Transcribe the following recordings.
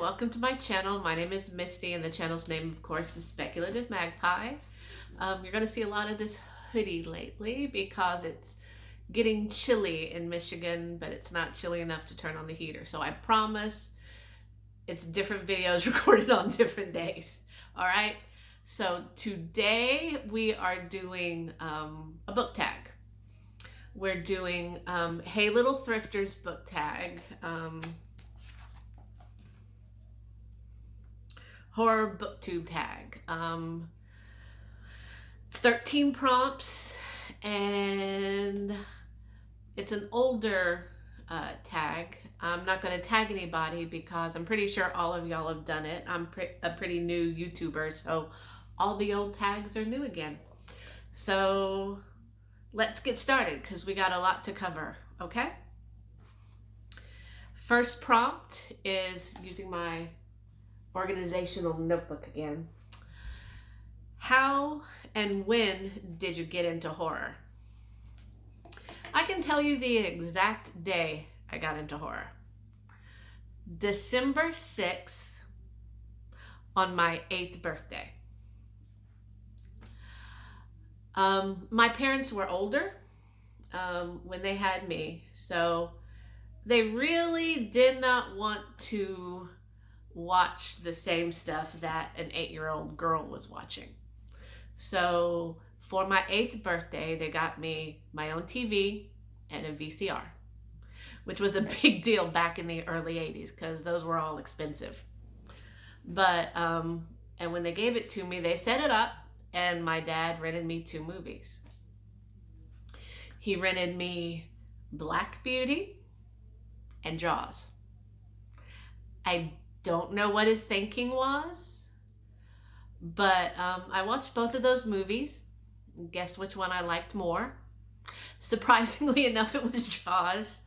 welcome to my channel. My name is Misty and the channel's name, of course, is Speculative Magpie. You're going to see a lot of this hoodie lately because it's getting chilly in Michigan, but it's not chilly enough to turn on the heater. So I promise it's different videos recorded on different days. All right. So today we are doing a book tag. We're doing Hey Little Thrifter's book tag. Horror Booktube Tag. It's 13 prompts and it's an older tag. I'm not going to tag anybody because I'm pretty sure all of y'all have done it. I'm a pretty new YouTuber, so all the old tags are new again. So let's get started because we got a lot to cover, okay? First prompt is using my organizational notebook again. How and when did you get into horror? I can tell you the exact day I got into horror. December 6th on my 8th birthday. My parents were older when they had me, so they really did not want to watch the same stuff that an 8-year-old girl was watching. So for my 8th birthday, they got me my own TV and a VCR, which was a big deal back in the early 80s because those were all expensive. But, and when they gave it to me, they set it up and my dad rented me 2 movies. He rented me Black Beauty and Jaws. I don't know what his thinking was, but I watched both of those movies. Guess which one I liked more? Surprisingly enough, it was Jaws.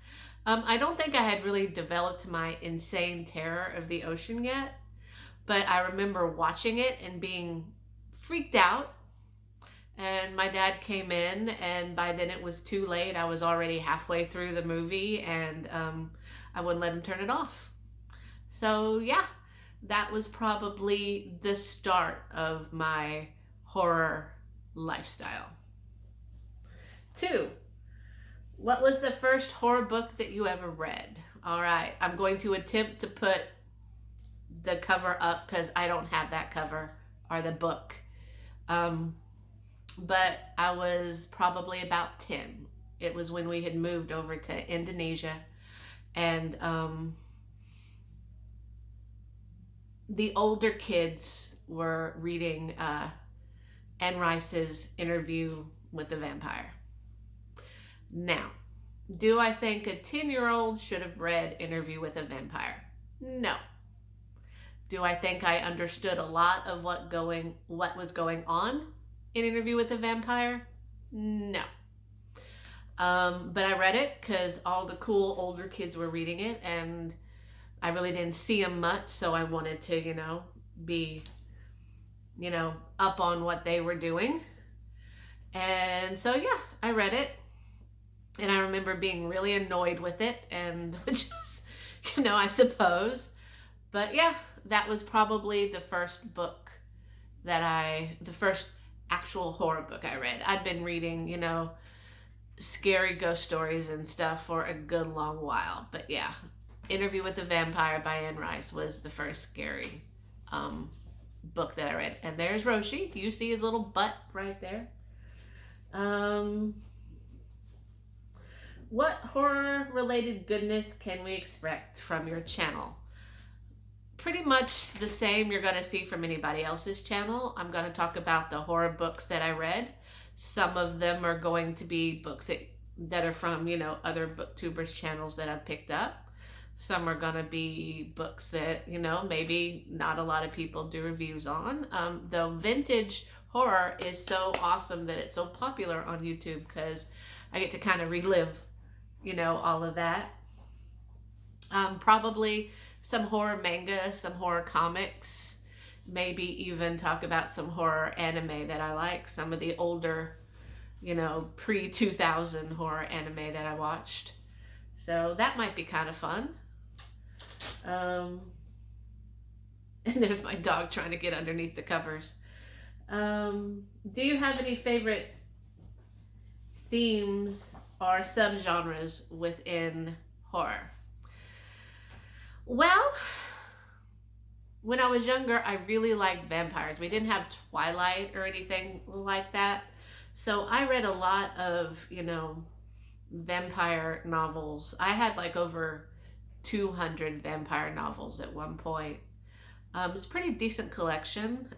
I don't think I had really developed my insane terror of the ocean yet, but I remember watching it and being freaked out. And my dad came in, and by then it was too late. I was already halfway through the movie, and I wouldn't let him turn it off. So yeah, that was probably the start of my horror lifestyle. 2, what was the first horror book that you ever read? All right, I'm going to attempt to put the cover up because I don't have that cover or the book. But I was probably about 10. It was when we had moved over to Indonesia, and the older kids were reading Anne Rice's Interview with a Vampire. Now, do I think a 10-year-old should have read Interview with a Vampire? No. Do I think I understood a lot of what was going on in Interview with a Vampire? No. But I read it because all the cool older kids were reading it, and I really didn't see them much, so I wanted to, be, up on what they were doing. And so, yeah, I read it. And I remember being really annoyed with it, and which is, I suppose. But yeah, that was probably the first book the first actual horror book I read. I'd been reading, scary ghost stories and stuff for a good long while. But yeah, Interview with a Vampire by Anne Rice was the first scary book that I read. And there's Roshi. You see his little butt right there. What horror-related goodness can we expect from your channel? Pretty much the same you're going to see from anybody else's channel. I'm going to talk about the horror books that I read. Some of them are going to be books that are from, other booktubers' channels that I've picked up. Some are going to be books that, maybe not a lot of people do reviews on. Though vintage horror is so awesome that it's so popular on YouTube because I get to kind of relive, all of that. Probably some horror manga, some horror comics, maybe even talk about some horror anime that I like. Some of the older, pre-2000 horror anime that I watched. So that might be kind of fun. And there's my dog trying to get underneath the covers. Do you have any favorite themes or subgenres within horror? Well, when I was younger, I really liked vampires. We didn't have Twilight or anything like that. So I read a lot of, vampire novels. I had like over 200 vampire novels at one point. It's a pretty decent collection.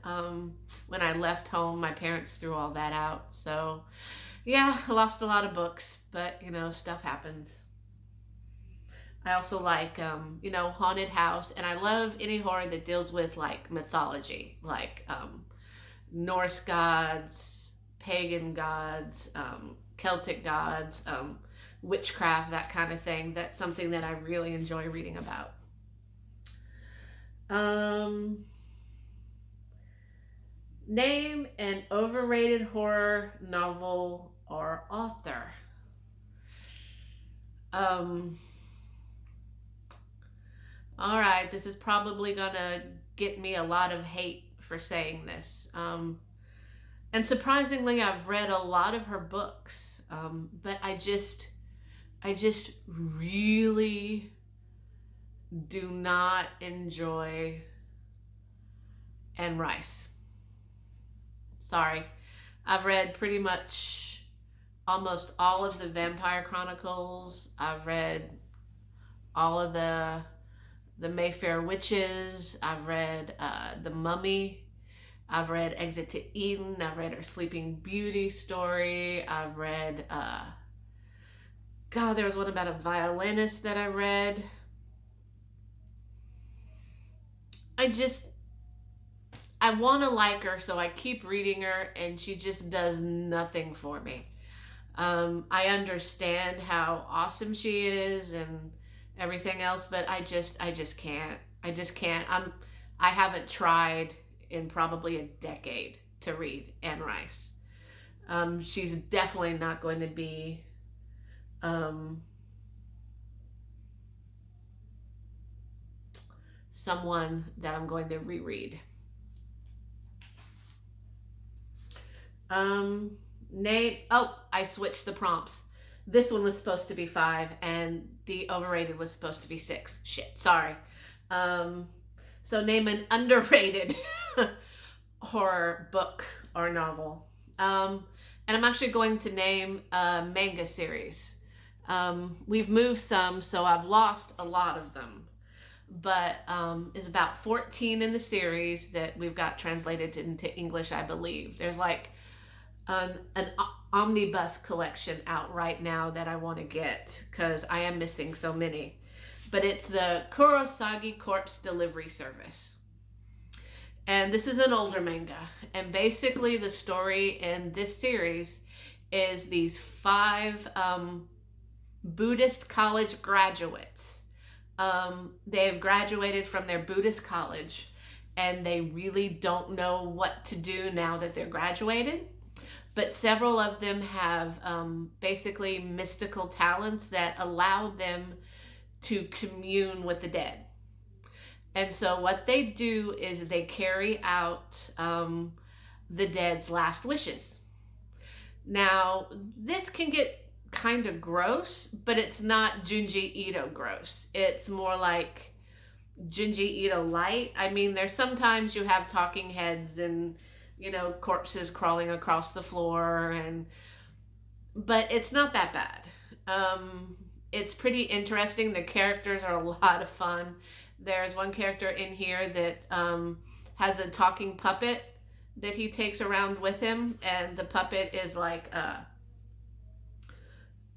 When I left home, my parents threw all that out. So, yeah, I lost a lot of books, but, stuff happens. I also like, haunted house, and I love any horror that deals with like mythology, like Norse gods, pagan gods, Celtic gods, witchcraft, that kind of thing. That's something that I really enjoy reading about. Name an overrated horror novel or author. All right, this is probably gonna get me a lot of hate for saying this. And surprisingly, I've read a lot of her books, but I just really do not enjoy Anne Rice. Sorry. I've read pretty much almost all of the Vampire Chronicles. I've read all of the Mayfair Witches. I've read The Mummy. I've read Exit to Eden. I've read her Sleeping Beauty story. I've read, there was one about a violinist that I read. I want to like her, so I keep reading her, and she just does nothing for me. I understand how awesome she is and everything else, but I just can't. I haven't tried in probably a decade to read Anne Rice. She's definitely not going to be someone that I'm going to reread. I switched the prompts. This one was supposed to be 5 and the overrated was supposed to be 6. Shit, sorry. So name an underrated horror book or novel. And I'm actually going to name a manga series. We've moved some, so I've lost a lot of them. But it's about 14 in the series that we've got translated into English, I believe. There's like an omnibus collection out right now that I want to get because I am missing so many. But it's the Kurosagi Corpse Delivery Service. And this is an older manga. And basically the story in this series is these 5 Buddhist college graduates. They've graduated from their Buddhist college and they really don't know what to do now that they're graduated. But several of them have basically mystical talents that allow them to commune with the dead. And so what they do is they carry out the dead's last wishes. Now, this can get kind of gross, but it's not Junji Ito gross. It's more like Junji Ito light. I mean, there's sometimes you have talking heads and corpses crawling across the floor, but it's not that bad. It's pretty interesting. The characters are a lot of fun. There's one character in here that has a talking puppet that he takes around with him, and the puppet is like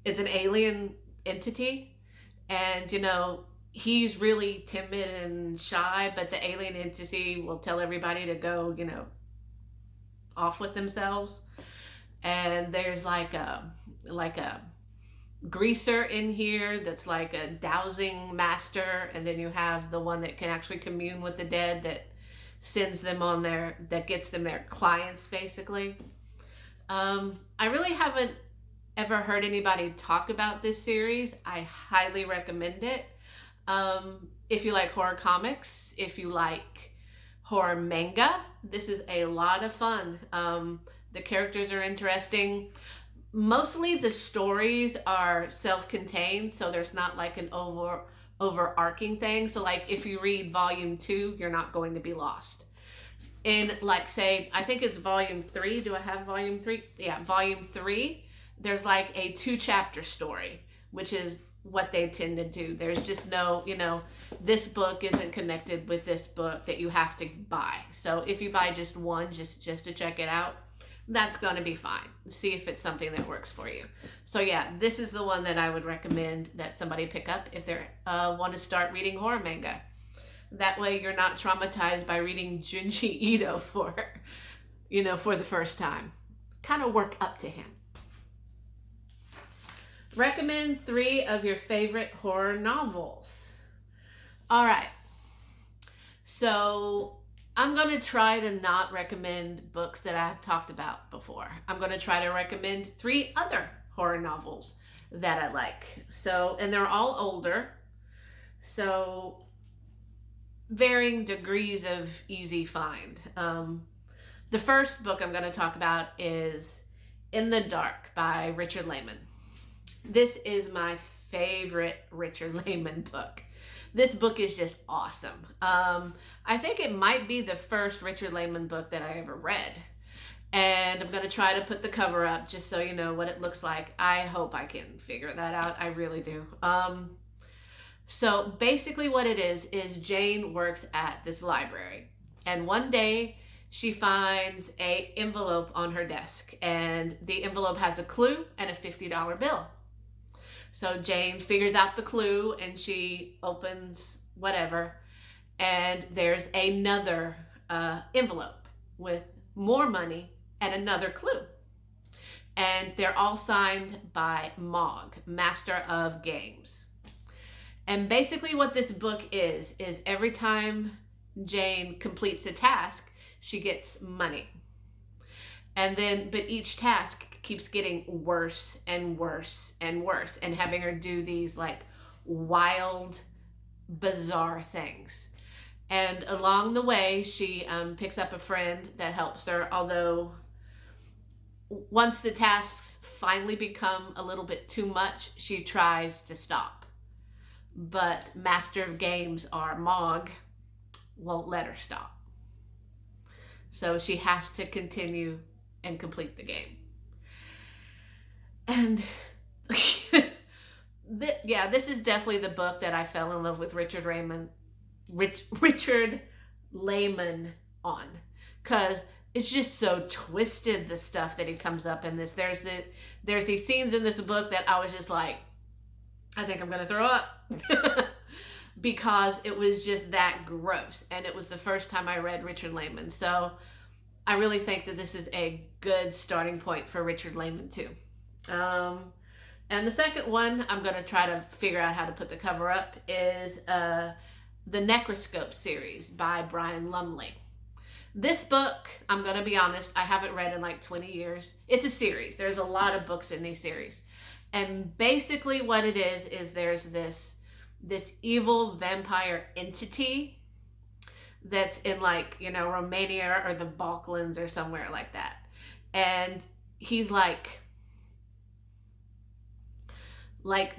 it's an alien entity, and he's really timid and shy, but the alien entity will tell everybody to go off with themselves. And there's like a greaser in here that's like a dowsing master, and then you have the one that can actually commune with the dead that sends them on that gets them their clients basically. I really haven't ever heard anybody talk about this series. I highly recommend it. If you like horror comics, if you like horror manga. This is a lot of fun. The characters are interesting. Mostly the stories are self-contained, so there's not like an overarching thing. So like if you read volume 2, you're not going to be lost. In like say, I think it's volume 3. Do I have volume 3? Yeah, volume 3. There's like a 2-chapter story, which is what they tend to do. There's just no, this book isn't connected with this book that you have to buy. So if you buy just one, just to check it out, that's going to be fine. See if it's something that works for you. So yeah, this is the one that I would recommend that somebody pick up if they want to start reading horror manga. That way you're not traumatized by reading Junji Ito for the first time. Kind of work up to him. Recommend 3 of your favorite horror novels. All right. So I'm going to try to not recommend books that I've talked about before. I'm going to try to recommend 3 other horror novels that I like. So, and they're all older. So varying degrees of easy find. The first book I'm going to talk about is In the Dark by Richard Lehman. This is my favorite Richard Lehman book. This book is just awesome. I think it might be the first Richard Lehman book that I ever read. And I'm going to try to put the cover up just so you know what it looks like. I hope I can figure that out. I really do. So basically what it is Jane works at this library. And one day she finds an envelope on her desk. And the envelope has a clue and a $50 bill. So Jane figures out the clue and she opens whatever. And there's another envelope with more money and another clue. And they're all signed by Mog, Master of Games. And basically what this book is every time Jane completes a task, she gets money. And then, but each task keeps getting worse and worse and worse, and having her do these like wild, bizarre things. And along the way, she picks up a friend that helps her, although once the tasks finally become a little bit too much, she tries to stop. But Master of Games, or Mog, won't let her stop. So she has to continue and complete the game. And this is definitely the book that I fell in love with Richard Lehman on, because it's just so twisted, the stuff that he comes up in this. There's these scenes in this book that I was just like, I think I'm gonna throw up because it was just that gross, and it was the first time I read Richard Lehman. So I really think that this is a good starting point for Richard Lehman too. And the second one, I'm going to try to figure out how to put the cover up, is the Necroscope series by Brian Lumley. This book, I'm going to be honest, I haven't read in like 20 years. It's a series. There's a lot of books in these series. And basically what it is there's this evil vampire entity that's in like, Romania or the Balkans or somewhere like that. And he's like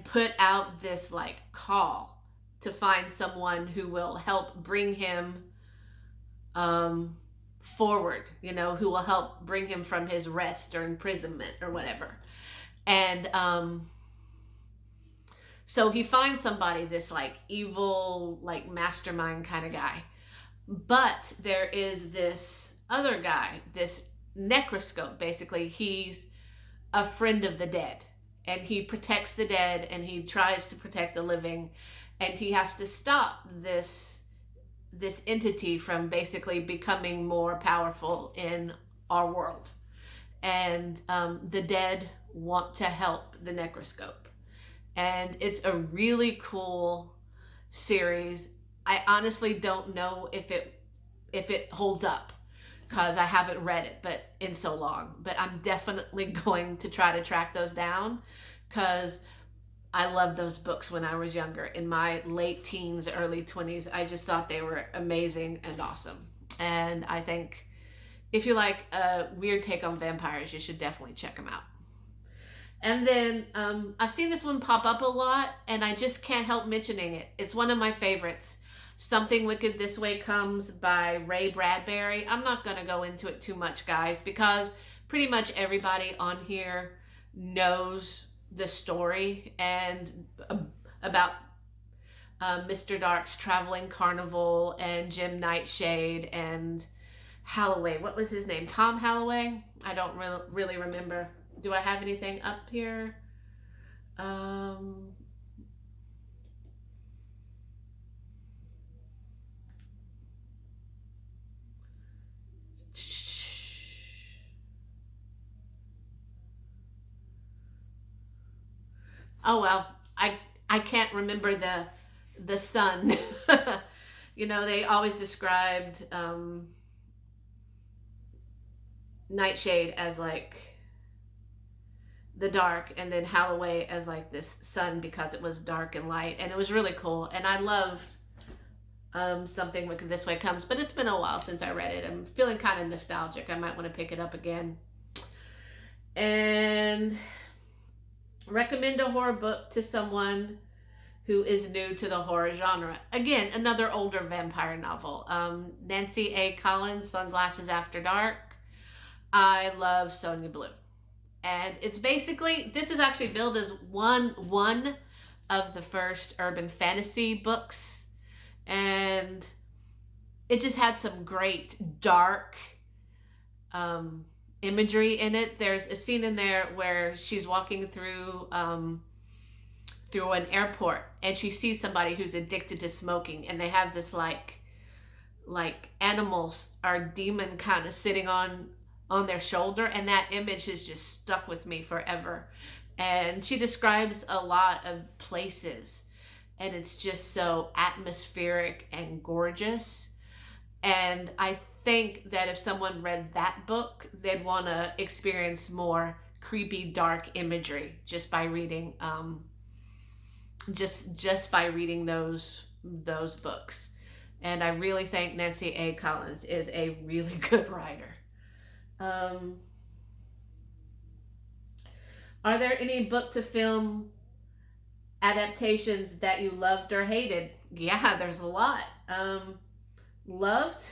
put out this like call to find someone who will help bring him forward, who will help bring him from his rest or imprisonment or whatever. And so he finds somebody, this like evil, like mastermind kind of guy. But there is this other guy, this Necroscope. Basically, he's a friend of the dead, and he protects the dead, and he tries to protect the living, and he has to stop this entity from basically becoming more powerful in our world. And the dead want to help the Necroscope. And it's a really cool series. I honestly don't know if it holds up, because I haven't read it in so long. But I'm definitely going to try to track those down, because I loved those books when I was younger. In my late teens, early 20s, I just thought they were amazing and awesome. And I think if you like a weird take on vampires, you should definitely check them out. And then I've seen this one pop up a lot, and I just can't help mentioning it. It's one of my favorites. Something Wicked This Way Comes by Ray Bradbury. I'm not going to go into it too much, guys, because pretty much everybody on here knows the story and about Mr. Dark's traveling carnival and Jim Nightshade and Halloway. What was his name? Tom Halloway? I don't really remember. Do I have anything up here? Oh well, I can't remember the son. You know, they always described Nightshade as like the dark, and then Halloway as like this sun because it was dark and light, and it was really cool. And I loved Something Wicked This Way Comes, but it's been a while since I read it. I'm feeling kind of nostalgic. I might want to pick it up again. And recommend a horror book to someone who is new to the horror genre. Again, another older vampire novel. Nancy A. Collins, Sunglasses After Dark. I love Sonia Blue. And it's basically, this is actually billed as one of the first urban fantasy books. And it just had some great dark imagery in it. There's a scene in there where she's walking through an airport, and she sees somebody who's addicted to smoking, and they have this like animals or demon kind of sitting on their shoulder, and that image has just stuck with me forever. And she describes a lot of places, and it's just so atmospheric and gorgeous. And I think that if someone read that book, they'd want to experience more creepy, dark imagery just by reading just by reading those books. And I really think Nancy A. Collins is a really good writer. Are there any book to film adaptations that you loved or hated? Yeah, there's a lot. Loved?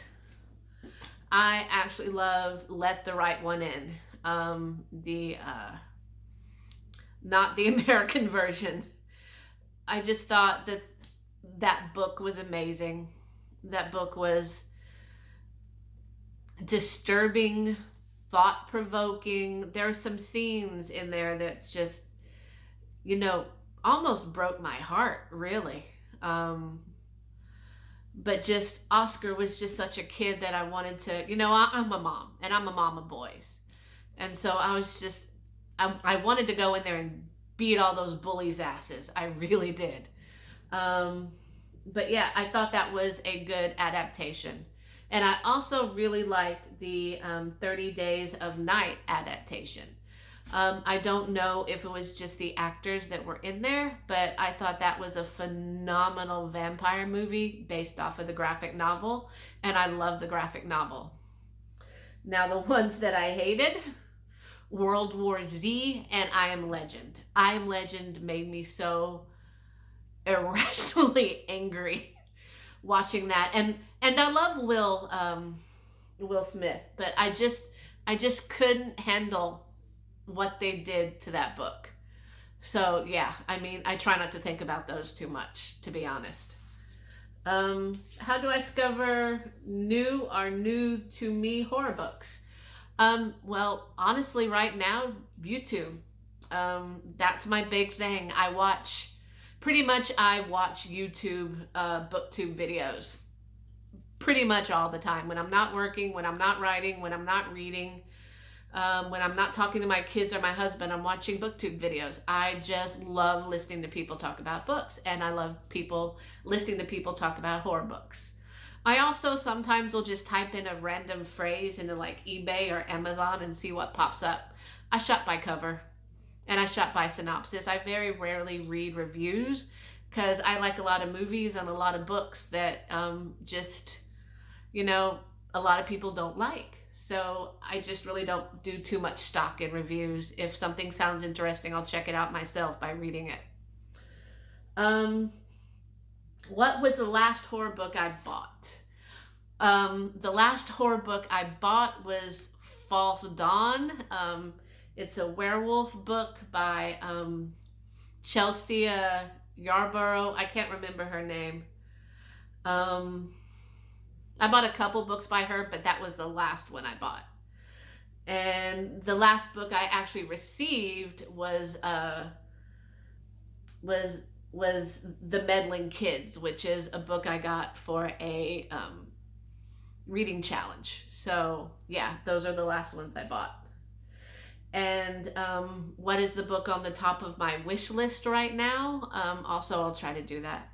I actually loved Let the Right One In. Not the American version. I just thought that book was amazing. That book was disturbing, thought-provoking. There are some scenes in there that just, almost broke my heart, really. But just Oscar was just such a kid that I wanted to, I'm a mom, and I'm a mom of boys. And so I was just, I wanted to go in there and beat all those bullies' asses. I really did. But yeah, I thought that was a good adaptation. And I also really liked the 30 Days of Night adaptation. I don't know if it was just the actors that were in there, but I thought that was a phenomenal vampire movie based off of the graphic novel, and I love the graphic novel. Now, the ones that I hated, World War Z and I Am Legend. I Am Legend made me so irrationally angry watching that. And I love Will Smith, but I just couldn't handle what they did to that book. So yeah, I try not to think about those too much, to be honest. How do I discover new to me horror books? Well, honestly, right now, YouTube. That's my big thing. I watch YouTube Booktube videos pretty much all the time. When I'm not working, when I'm not writing, when I'm not reading, when I'm not talking to my kids or my husband, I'm watching Booktube videos. I just love listening to people talk about books, and I love listening to people talk about horror books. I also sometimes will just type in a random phrase into like eBay or Amazon and see what pops up. I shop by cover, and I shop by synopsis. I very rarely read reviews because I like a lot of movies and a lot of books that just, a lot of people don't like. So I just really don't do too much stock in reviews. If something sounds interesting, I'll check it out myself by reading it. What was the last horror book I bought? The last horror book I bought was False Dawn. It's a werewolf book by Chelsea Yarborough. I can't remember her name. I bought a couple books by her, but that was the last one I bought. And the last book I actually received was The Meddling Kids, which is a book I got for a reading challenge. So yeah, those are the last ones I bought. And what is the book on the top of my wish list right now? Also, I'll try to do that.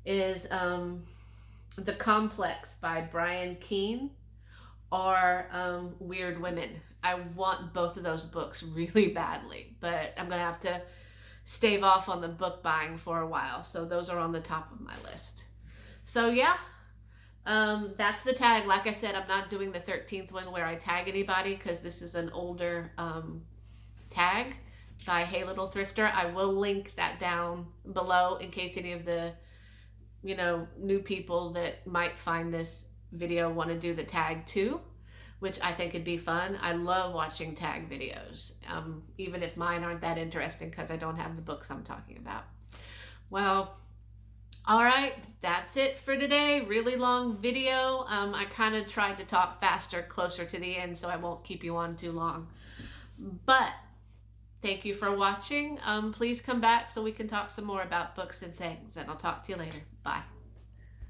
Is The Complex by Brian Keene, or Weird Women. I want both of those books really badly, but I'm gonna have to stave off on the book buying for a while. So those are on the top of my list. So yeah, that's the tag. Like I said, I'm not doing the 13th one where I tag anybody because this is an older tag by Hey Little Thrifter. I will link that down below in case any of the new people that might find this video want to do the tag too, which I think would be fun. I love watching tag videos, even if mine aren't that interesting because I don't have the books I'm talking about. Well, all right, that's it for today. Really long video. I kind of tried to talk faster closer to the end so I won't keep you on too long. But thank you for watching. Please come back so we can talk some more about books and things, and I'll talk to you later. Bye.